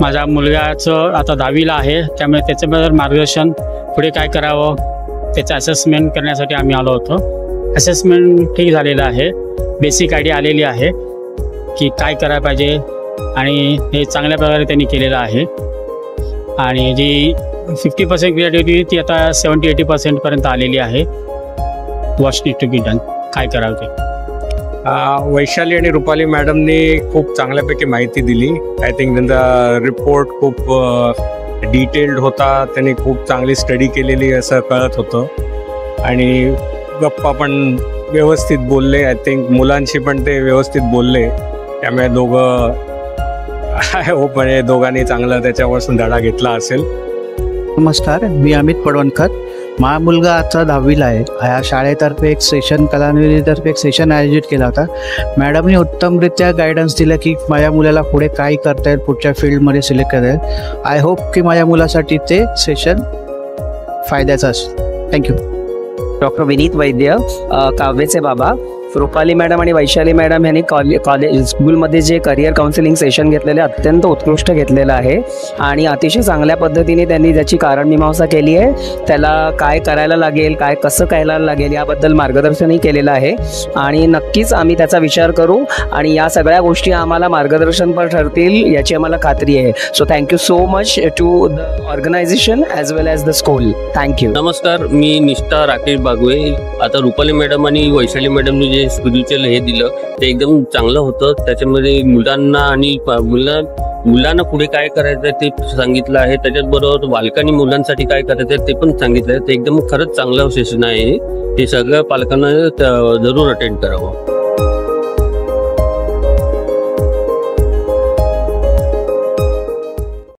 माझ्या मुलगाचं आता 10वीला आहे, त्यामुळे त्याच्याबद्दल मार्गदर्शन पुढे काय करावं त्याचं असेसमेंट करण्यासाठी आम्ही आलो होतो। असेसमेंट ठीक झालेलं आहे, बेसिक आयडिया आलेली आहे की काय करायला पाहिजे आणि हे चांगल्या प्रकारे त्यांनी केलेलं आहे। आणि जी 50% क्रिएटिव्हिटी ती आता 70-80% पर्यंत आलेली आहे। What need to be done, काय करावं ते। वैशाली आणि रुपाली मॅडमनी खूप चांगल्यापैकी माहिती दिली। आय थिंक त्यांचा रिपोर्ट खूप डिटेल्ड होता, त्यांनी खूप चांगली स्टडी केलेली असं कळत होतं आणि गप्पा पण व्यवस्थित बोलले। आय थिंक मुलांशी पण ते व्यवस्थित बोलले, त्यामुळे म्हणजे दोघांनी चांगला त्याच्यापासून धडा घेतला असेल। नमस्कार, मी अमित पडवणकर। माझा मुलगा आता 10वीला आहे। ह्या शाळेतर्फे एक सेशन, कलानिधीतर्फे एक सेशन आयोजित केला होता। मॅडमने उत्तमरित्या गायडन्स दिलं की माझ्या मुलाला पुढे काय करता येईल, पुढच्या फील्डमध्ये सिलेक्ट करता येईल। आय होप की माझ्या मुलासाठी ते सेशन फायद्याचं असेल। थँक्यू। डॉक्टर विनीत वैद्य, काव्यचे बाबा। रुपाली मॅडम आणि वैशाली मॅडम यांनी कॉलेज स्कूलमध्ये जे करिअर काउन्सिलिंग सेशन घेतलेले अत्यंत उत्कृष्ट घेतलेलं आहे आणि अतिशय चांगल्या पद्धतीने त्यांनी त्याची कारणमीमांसा केली आहे। त्याला काय करायला लागेल, काय कसं करायला लागेल याबद्दल मार्गदर्शनही केलेलं आहे आणि नक्कीच आम्ही त्याचा विचार करू आणि या सगळ्या गोष्टी आम्हाला मार्गदर्शनपर ठरतील याची आम्हाला खात्री आहे। So thank you so much to the organisation as well as the school. Thank you. नमस्कार, मी निष्ठा राकेश बागवे। आता रुपाली मॅडम आणि वैशाली मॅडमने जे स्पिरिच्युअल हे दिलं ते एकदम चांगलं होतं। त्याच्यामध्ये मुलांना आणि मुलांना पुढे काय करायचं ते सांगितलं आहे, त्याच्याचबरोबर बालकांनी मुलांसाठी काय करायचं ते पण सांगितलं आहे। ते एकदम खरंच चांगलं सेशन आहे, हे सगळ्या पालकांना जरूर अटेंड करावं।